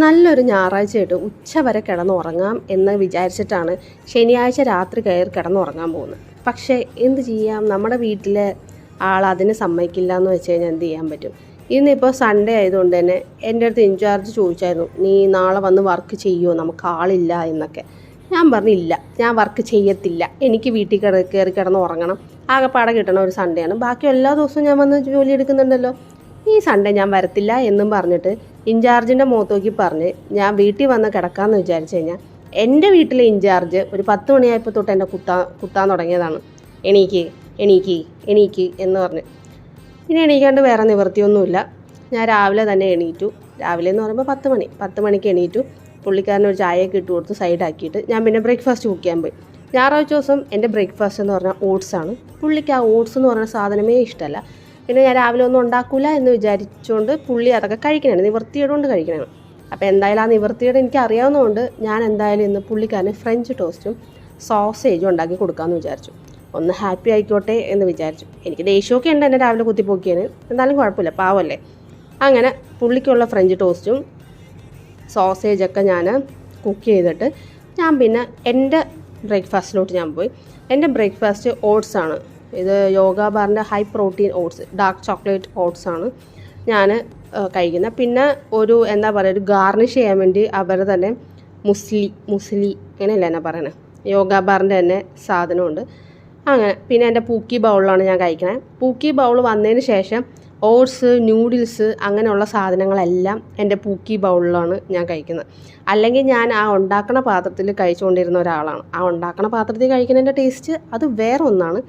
നല്ലൊരു ഞായറാഴ്ചയായിട്ട് ഉച്ചവരെ കിടന്നുറങ്ങാം എന്ന് വിചാരിച്ചിട്ടാണ് ശനിയാഴ്ച രാത്രി കയറി കിടന്നുറങ്ങാൻ പോകുന്നത്. പക്ഷേ എന്ത് ചെയ്യാം, നമ്മുടെ വീട്ടിലെ ആൾ അതിന് സമ്മതിക്കില്ല എന്ന് വെച്ച് കഴിഞ്ഞാൽ എന്ത് ചെയ്യാൻ പറ്റും. ഇന്നിപ്പോൾ സൺഡേ ആയതുകൊണ്ട് തന്നെ എൻ്റെ അടുത്ത് ഇൻചാർജ് ചോദിച്ചായിരുന്നു, നീ നാളെ വന്ന് വർക്ക് ചെയ്യുമോ, നമുക്ക് ആളില്ല എന്നൊക്കെ. ഞാൻ പറഞ്ഞില്ല, ഞാൻ വർക്ക് ചെയ്യത്തില്ല, എനിക്ക് വീട്ടിൽ കയറി കിടന്നുറങ്ങണം, ആകെപ്പാടെ കിട്ടണ ഒരു സൺഡേ ആണ്, ബാക്കി എല്ലാ ദിവസവും ഞാൻ വന്ന് ജോലി എടുക്കുന്നുണ്ടല്ലോ, ഈ സൺഡേ ഞാൻ വരത്തില്ല എന്നും പറഞ്ഞിട്ട് ഇൻചാർജിൻ്റെ മുഖത്ത് നോക്കി പറഞ്ഞ് ഞാൻ വീട്ടിൽ വന്ന് കിടക്കാമെന്ന് വിചാരിച്ചു കഴിഞ്ഞാൽ എൻ്റെ വീട്ടിലെ ഇൻചാർജ് ഒരു 10 മണിയായപ്പോൾ തൊട്ട് എന്നെ കുത്താൻ തുടങ്ങിയതാണ്. എണീക്ക് എണീക്ക് എണീക്ക് എന്ന് പറഞ്ഞ്. പിന്നെ എണീക്കാണ്ട് വേറെ നിവൃത്തിയൊന്നുമില്ല. ഞാൻ രാവിലെ തന്നെ എണീറ്റു. രാവിലെ എന്ന് പറയുമ്പോൾ 10 മണിക്ക് എണീറ്റു. പുള്ളിക്കാരനൊരു ചായയൊക്കെ ഇട്ട് കൊടുത്ത് സൈഡാക്കിയിട്ട് ഞാൻ പിന്നെ ബ്രേക്ക്ഫാസ്റ്റ് കുക്ക് ചെയ്യാൻ പോയി. ഞായറാഴ്ച ദിവസം എൻ്റെ ബ്രേക്ക്ഫാസ്റ്റ് എന്ന് പറഞ്ഞാൽ ഓട്സാണ്. പുള്ളിക്ക് ആ ഓട്സ് എന്ന് പറയുന്ന സാധനമേ ഇഷ്ടമല്ല. പിന്നെ ഞാൻ രാവിലെ ഒന്നും ഉണ്ടാക്കില്ല എന്ന് വിചാരിച്ചുകൊണ്ട് പുള്ളി അതൊക്കെ കഴിക്കണതാണ്, നിവൃത്തിയുടെ കൊണ്ട് കഴിക്കണതാണ്. അപ്പോൾ എന്തായാലും ആ നിവൃത്തിയുടെ എനിക്ക് അറിയാവുന്നതുകൊണ്ട് ഞാൻ എന്തായാലും ഇന്ന് പുള്ളിക്കാരന് ഫ്രഞ്ച് ടോസ്റ്റും സോസേജും ഉണ്ടാക്കി കൊടുക്കാമെന്ന് വിചാരിച്ചു. ഒന്ന് ഹാപ്പി ആയിക്കോട്ടെ എന്ന് വിചാരിച്ചു. എനിക്ക് ദേഷ്യമൊക്കെ ഉണ്ട് എന്നെ രാവിലെ കുത്തിപ്പോക്കിയാണ്, എന്തായാലും കുഴപ്പമില്ല, പാവമല്ലേ. അങ്ങനെ പുള്ളിക്കുള്ള ഫ്രഞ്ച് ടോസ്റ്റും സോസേജൊക്കെ ഞാൻ കുക്ക് ചെയ്തിട്ട് ഞാൻ പിന്നെ എൻ്റെ ബ്രേക്ക്ഫാസ്റ്റിലോട്ട് ഞാൻ പോയി. എൻ്റെ ബ്രേക്ക്ഫാസ്റ്റ് ഓട്സാണ്. ഇത് യോഗ ബാറിൻ്റെ high protein oats, dark chocolate oats ആണ് ഞാൻ കഴിക്കുന്നത്. പിന്നെ ഒരു എന്താ പറയുക, ഒരു ഗാർണിഷ് ചെയ്യാൻ വേണ്ടി അവർ തന്നെ മുസ്ലി അങ്ങനെയല്ല എന്നാ പറയണത്, യോഗ ബാറിൻ്റെ തന്നെ സാധനമുണ്ട്. അങ്ങനെ പിന്നെ എൻ്റെ പൂക്കി ബൗളിലാണ് ഞാൻ കഴിക്കുന്നത്. പൂക്കി ബൗൾ വന്നതിന് ശേഷം ഓട്സ്, ന്യൂഡിൽസ് അങ്ങനെയുള്ള സാധനങ്ങളെല്ലാം എൻ്റെ പൂക്കി ബൗളിലാണ് ഞാൻ കഴിക്കുന്നത്. അല്ലെങ്കിൽ ഞാൻ ആ ഉണ്ടാക്കണ പാത്രത്തിൽ കഴിച്ചുകൊണ്ടിരുന്ന ഒരാളാണ്. ആ ഉണ്ടാക്കണ പാത്രത്തിൽ കഴിക്കുന്നതിൻ്റെ ടേസ്റ്റ് അത് വേറെ ഒന്നാണ്.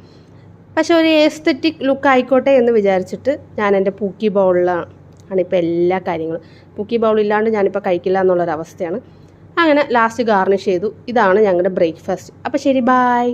പക്ഷേ ഒരു എസ്തെറ്റിക് ലുക്ക് ആയിക്കോട്ടെ എന്ന് വിചാരിച്ചിട്ട് ഞാൻ എൻ്റെ പൂക്കി ബൗളിലാണ് ഇപ്പോൾ എല്ലാ കാര്യങ്ങളും. പൂക്കി ബൗളില്ലാണ്ട് ഞാനിപ്പോൾ കഴിക്കില്ല എന്നുള്ളൊരവസ്ഥയാണ്. അങ്ങനെ ലാസ്റ്റ് ഗാർണിഷ് ചെയ്തു. ഇതാണ് ഞങ്ങളുടെ ബ്രേക്ക്ഫാസ്റ്റ്. അപ്പോൾ ശരി, ബായ്.